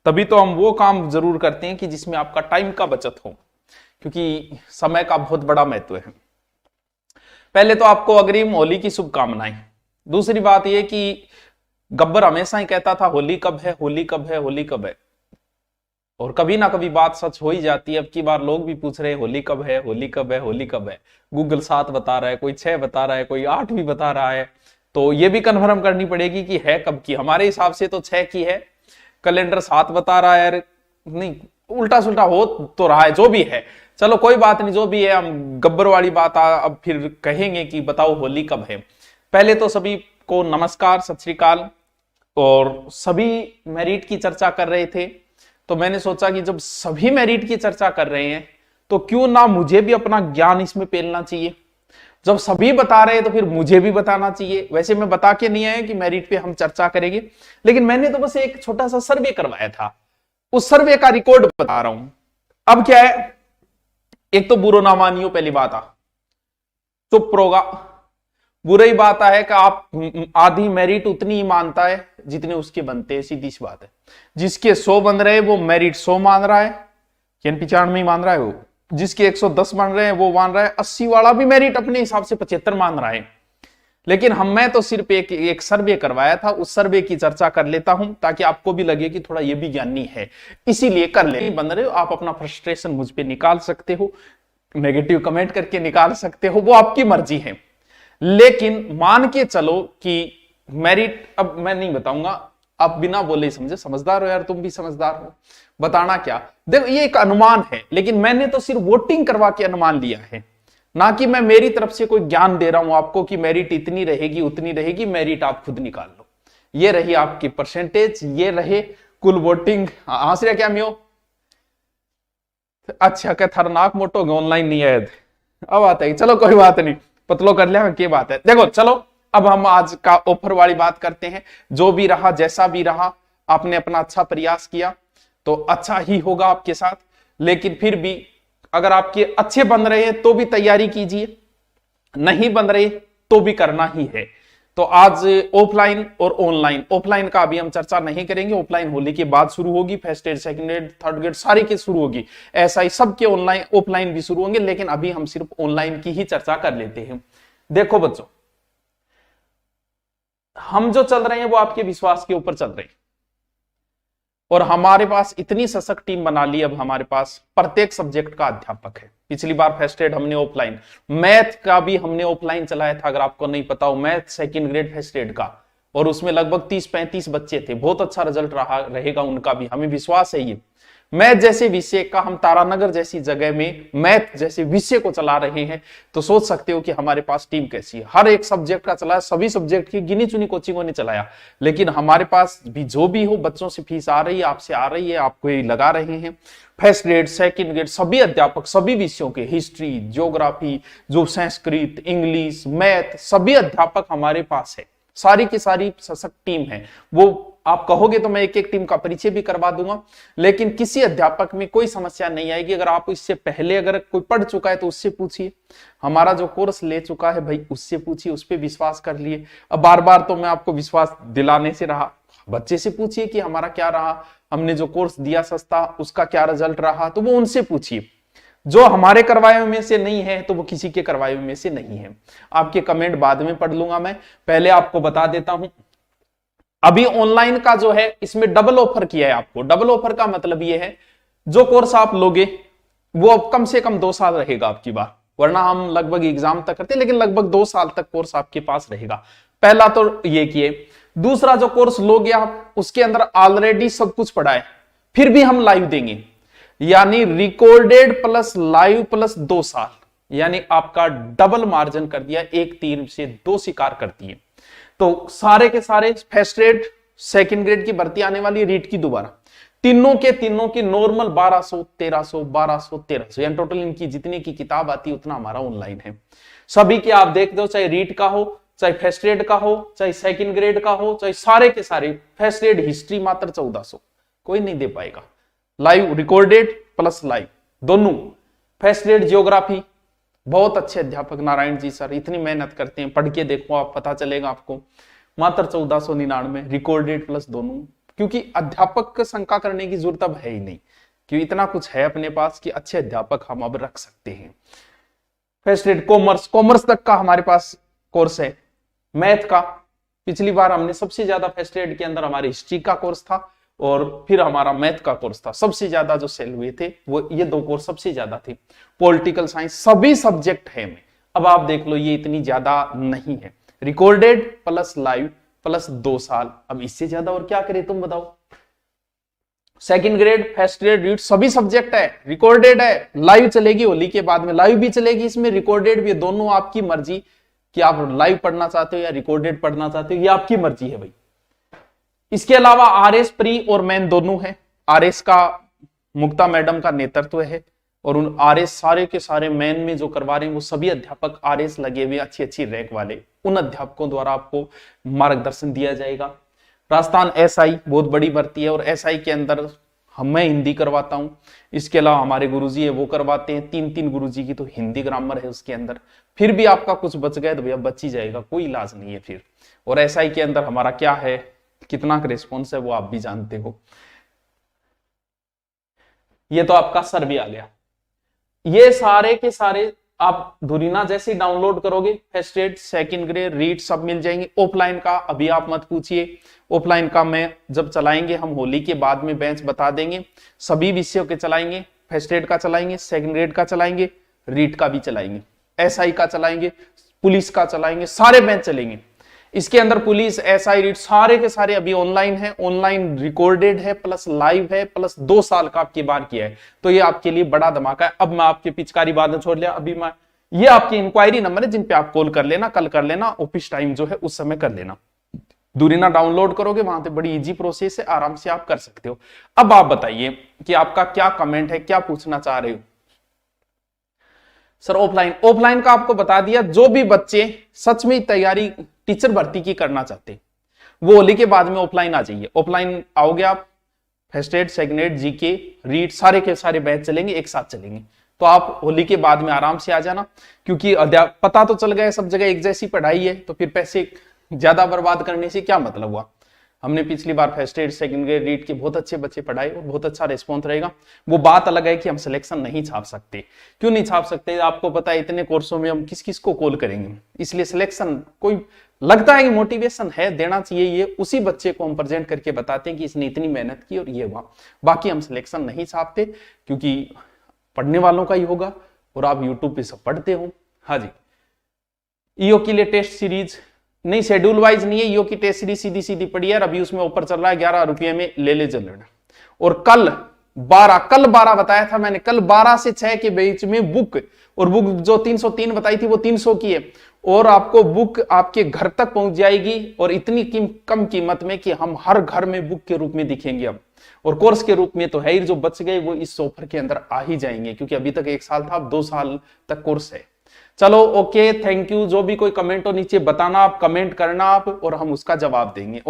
तभी तो हम वो काम जरूर करते हैं कि जिसमें आपका टाइम का बचत हो, क्योंकि समय का बहुत बड़ा महत्व है। पहले तो आपको अग्रिम होली की शुभकामनाएं। दूसरी बात यह कि गब्बर हमेशा ही कहता था होली कब है, होली कब है, होली कब है, और कभी ना कभी बात सच हो ही जाती है। अब की बार लोग भी पूछ रहे हैं होली कब है, होली कब है, होली कब है। गूगल 7 बता रहा है, कोई 6 बता रहा है, कोई 8 भी बता रहा है। तो ये भी कन्फर्म करनी पड़ेगी कि है कब की। हमारे हिसाब से तो 6 की है, कैलेंडर 7 बता रहा है। नहीं, उल्टा सुल्टा हो तो रहा है, जो भी है चलो कोई बात नहीं, जो भी है। हम गब्बर वाली बात अब फिर कहेंगे कि बताओ होली कब है। पहले तो सभी को नमस्कार, सत श्री अकाल। और सभी मेरिट की चर्चा कर रहे थे, तो मैंने सोचा कि जब सभी मेरिट की चर्चा कर रहे हैं तो क्यों ना मुझे भी अपना ज्ञान इसमें पेलना चाहिए। जब सभी बता रहे हैं तो फिर मुझे भी बताना चाहिए। वैसे मैं बता के नहीं आया कि मेरिट पे हम चर्चा करेंगे, लेकिन मैंने तो बस एक छोटा सा सर्वे करवाया था, उस सर्वे का रिकॉर्ड बता रहा हूं। अब क्या है, एक तो बुरो ना मानियो, पहली बात चुप रोगा। बुरी बात है कि आप आधी मेरिट उतनी ही मानता है जितने उसके बनते हैं, सीधी सी बात है। जिसके 100 बन रहे हैं वो मेरिट 100 मान रहा है, 95 ही मान रहा है वो। जिसके 110 बन रहे हैं वो मान रहा है 80 वाला भी मेरिट अपने हिसाब से 75 मान रहा है। लेकिन मैं तो सिर्फ एक सर्वे करवाया था, उस सर्वे की चर्चा कर लेता हूं ताकि आपको भी लगे कि थोड़ा ये भी ज्ञानी है, इसीलिए कर ले। बन रहे हो आप, अपना फ्रस्ट्रेशन मुझ पे निकाल सकते हो, नेगेटिव कमेंट करके निकाल सकते हो, वो आपकी मर्जी है। लेकिन मान के चलो कि मेरिट, अब मैं नहीं बताऊंगा, आप बिना बोले समझे। समझदार हो यार, तुम भी समझदार हो, बताना क्या। देखो ये एक अनुमान है, लेकिन मैंने तो सिर्फ वोटिंग करवा के अनुमान लिया है, ना कि मैं मेरी तरफ से कोई ज्ञान दे रहा हूं आपको कि मेरिट इतनी रहेगी उतनी रहेगी। मेरिट आप खुद निकाल लो। ये रही आपकी परसेंटेज, ये रहे कुल वोटिंग। हंस रहा क्या मियो? अच्छा, क्या खतरनाक मोटो ऑनलाइन नहीं है अब आता है। चलो कोई बात नहीं, पतलो कर लिया, क्या बात है। देखो चलो अब हम आज का ऑफर वाली बात करते हैं। जो भी रहा, जैसा भी रहा, आपने अपना अच्छा प्रयास किया तो अच्छा ही होगा आपके साथ। लेकिन फिर भी अगर आपके अच्छे बन रहे हैं तो भी तैयारी कीजिए, नहीं बन रहे तो भी करना ही है। तो आज ऑफलाइन और ऑनलाइन, ऑफलाइन का अभी हम चर्चा नहीं करेंगे, ऑफलाइन होली के बाद शुरू होगी। First grade, second grade, third grade सारी की शुरू होगी, ऐसा ही सबके ऑनलाइन ऑफलाइन भी शुरू होंगे। लेकिन अभी हम सिर्फ ऑनलाइन की ही चर्चा कर लेते हैं। देखो बच्चों, हम जो चल रहे हैं वो आपके विश्वास के ऊपर चल रहे हैं, और हमारे पास इतनी सशक्त टीम बना ली। अब हमारे पास प्रत्येक सब्जेक्ट का अध्यापक है। पिछली बार फर्स्ट ग्रेड हमने ऑफलाइन, मैथ का भी हमने ऑफलाइन चलाया था, अगर आपको नहीं पता हो। Math second grade first grade का, और उसमें लगभग 30-35 बच्चे थे। बहुत अच्छा रिजल्ट रहा रहेगा उनका भी, हमें विश्वास है। ये मैथ जैसे विषय का, हम तारानगर जैसी जगह में मैथ जैसे विषय को चला रहे हैं, तो सोच सकते हो कि हमारे पास टीम कैसी है। हर एक सब्जेक्ट का चलाया, सभी सब्जेक्ट की गिनी चुनी कोचिंगों ने चलाया। लेकिन हमारे पास भी जो भी हो, बच्चों से फीस आ रही है, आपसे आ रही है, आपको ये लगा रहे हैं। फर्स्ट ग्रेड, सेकंड ग्रेड सभी अध्यापक, सभी विषयों के, हिस्ट्री, ज्योग्राफी, जो संस्कृत, इंग्लिश, मैथ, सभी अध्यापक हमारे पास है। सारी की सारी सशक्त टीम है। वो आप कहोगे तो मैं एक एक टीम का परिचय भी करवा दूंगा, लेकिन किसी अध्यापक में कोई समस्या नहीं आएगी। अगर आप इससे पहले अगर कोई पढ़ चुका है तो उससे पूछिए, हमारा जो कोर्स ले चुका है भाई उससे पूछिए, उस पर विश्वास कर लिए। अब बार बार तो मैं आपको विश्वास दिलाने से रहा, बच्चे से पूछिए कि हमारा क्या रहा, हमने जो कोर्स दिया सस्ता उसका क्या रिजल्ट रहा, तो वो उनसे पूछिए। जो हमारे करवाए में से नहीं है तो वो किसी के करवाए में से नहीं है। आपके कमेंट बाद में पढ़ लूंगा मैं, पहले आपको बता देता हूं। अभी ऑनलाइन का जो है इसमें डबल ऑफर किया है आपको। डबल ऑफर का मतलब ये है, जो कोर्स आप लोगे वो अब कम से कम 2 साल रहेगा आपकी बार, वरना हम लगभग एग्जाम तक करते, लेकिन लगभग 2 साल तक कोर्स आपके पास रहेगा। पहला तो ये किए। दूसरा, जो कोर्स लोगे आप उसके अंदर ऑलरेडी सब कुछ पढ़ा है, फिर भी हम लाइव देंगे, यानी रिकॉर्डेड प्लस लाइव प्लस 2 साल, यानी आपका डबल मार्जिन कर दिया। एक तीर से 2 शिकार करती है। तो सारे के सारे फर्स्ट ग्रेड, सेकंड ग्रेड की भर्ती आने वाली, रीट की दोबारा, तीनों की नॉर्मल 1200, 1300, 1200, 1300, यानी टोटल इनकी जितनी की किताब आती है उतना हमारा ऑनलाइन है। सभी के आप देख दो, चाहे रीट का हो, चाहे फर्स्ट ग्रेड का हो, चाहे सेकंड ग्रेड का हो, चाहे सारे के सारे। फर्स्ट ग्रेड हिस्ट्री मात्र 1400, कोई नहीं दे पाएगा। लाइव रिकॉर्डेड प्लस लाइव दोनों। फर्स्ट ग्रेड ज्योग्राफी, बहुत अच्छे अध्यापक नारायण जी सर, इतनी मेहनत करते हैं, पढ़ के देखो आप, पता चलेगा आपको। मात्र 1499 रिकॉर्डेड प्लस दोनों। क्योंकि अध्यापक को शंका करने की जरूरत अब है ही नहीं, क्योंकि इतना कुछ है अपने पास कि अच्छे अध्यापक हम अब रख सकते हैं। फर्स्ट ग्रेड कॉमर्स तक का हमारे पास कोर्स है। मैथ का पिछली बार हमने सबसे ज्यादा फर्स्ट ग्रेड के अंदर हमारी हिस्ट्री का कोर्स था और फिर हमारा मैथ का कोर्स था, सबसे ज्यादा जो सेल हुए थे वो ये दो कोर्स सबसे ज्यादा थे। पॉलिटिकल साइंस सभी सब्जेक्ट है में, अब आप देख लो ये इतनी ज्यादा नहीं है। रिकॉर्डेड प्लस लाइव प्लस 2 साल, अब इससे ज्यादा और क्या करे तुम बताओ। Second grade first grade read सभी सब्जेक्ट है, रिकॉर्डेड है, लाइव चलेगी होली के बाद में, लाइव भी चलेगी इसमें, रिकॉर्डेड भी, दोनों आपकी मर्जी कि आप लाइव पढ़ना चाहते हो या रिकॉर्डेड पढ़ना चाहते हो, ये आपकी मर्जी है भाई। इसके अलावा आरएस प्री और मेन दोनों है। आरएस का मुक्ता मैडम का नेतृत्व है और उन आरएस सारे के सारे मेन में जो करवा रहे हैं वो सभी अध्यापक आरएस लगे हुए अच्छी अच्छी रैंक वाले, उन अध्यापकों द्वारा आपको मार्गदर्शन दिया जाएगा। राजस्थान एसआई बहुत बड़ी भर्ती है और एसआई के अंदर मैं हिंदी करवाता हूं, इसके अलावा हमारे गुरुजी है वो करवाते हैं, 3 गुरुजी की तो हिंदी ग्रामर है उसके अंदर। फिर भी आपका कुछ बच गया तो भैया बच ही जाएगा, कोई इलाज नहीं है फिर। और एसआई के अंदर हमारा क्या है, कितना का रिस्पॉन्स है वो आप भी जानते हो। ये तो आपका सर्वे आ गया। ये सारे के सारे आप धुरीना जैसे डाउनलोड करोगे first grade second grade read सब मिल जाएंगे। ऑफलाइन का अभी आप मत पूछिए, ऑफलाइन का मैं जब चलाएंगे हम होली के बाद में बेंच बता देंगे, सभी विषयों के चलाएंगे, फर्स्ट ग्रेड का चलाएंगे, सेकंड ग्रेड का चलाएंगे, रीड का भी चलाएंगे, एसआई का चलाएंगे, पुलिस का चलाएंगे, सारे बेंच चलेंगे। इसके अंदर पुलिस एसआई रीड सारे के सारे अभी ऑनलाइन है, ऑनलाइन रिकॉर्डेड है प्लस लाइव है प्लस 2 साल का आपकी बार किया है, तो ये आपके लिए बड़ा धमाका है। अब मैं आपके पिचकारी बाद छोड़ लिया, अभी मैं ये आपकी इंक्वायरी नंबर है जिन पे आप कॉल कर लेना, कल कर लेना, ऑफिस टाइम जो है उस समय कर लेना। दूरीना डाउनलोड करोगे वहां पे बड़ी इजी प्रोसेस है, आराम से आप कर सकते हो। अब आप बताइए कि आपका क्या कमेंट है, क्या पूछना चाह रहे हो। सर ऑफलाइन का आपको बता दिया, जो भी बच्चे सच में तैयारी टीचर भर्ती की करना चाहते वो होली के बाद में ऑफलाइन आ जाइए। ऑफलाइन आओगे आप, first aid second aid GK read सारे के सारे बैच चलेंगे, एक साथ चलेंगे, तो आप होली के बाद में आराम से आ जाना। क्योंकि पता तो चल गया सब जगह एक जैसी पढ़ाई है, तो फिर पैसे ज्यादा बर्बाद करने से क्या मतलब हुआ। हमने पिछली बार first aid second grade read के बहुत अच्छे बच्चे पढ़ाए और बहुत अच्छा रिस्पॉन्स रहेगा। वो बात अलग है कि हम सिलेक्शन नहीं छाप सकते। क्यों नहीं छाप सकते, आपको पता है इतने कोर्सों में हम किस किस को कॉल करेंगे, इसलिए सिलेक्शन कोई लगता है कि मोटिवेशन है देना चाहिए, ये उसी बच्चे को हम प्रेजेंट करके बताते हैं कि इसने इतनी मेहनत की और ये हुआ। बाकी हम सिलेक्शन नहीं छापते क्योंकि पढ़ने वालों का ही होगा और आप यूट्यूब पे सब पढ़ते हो। हाँ जी, ईओ के लिए टेस्ट सीरीज नहीं, शेड्यूल वाइज नहीं है, ईओ की टेस्ट सीरीज सीधी सीधी पड़ी है, अभी उसमें ऑफर चल रहा है 11 रुपये में ले ले चल रहा। और कल 12 बताया था मैंने, कल 12 से 6 के बीच में बुक, और बुक जो 303 बताई थी वो 300 की है, और आपको बुक आपके घर तक पहुंच जाएगी और इतनी कम कीमत में कि हम हर घर में बुक के रूप में दिखेंगे अब, और कोर्स के रूप में तो है ही, जो बच गए वो इस ऑफर के अंदर आ ही जाएंगे, क्योंकि अभी तक 1 साल था, अब 2 साल तक कोर्स है। चलो ओके, थैंक यू। जो भी कोई कमेंट हो नीचे बताना, आप कमेंट करना आप, और हम उसका जवाब देंगे।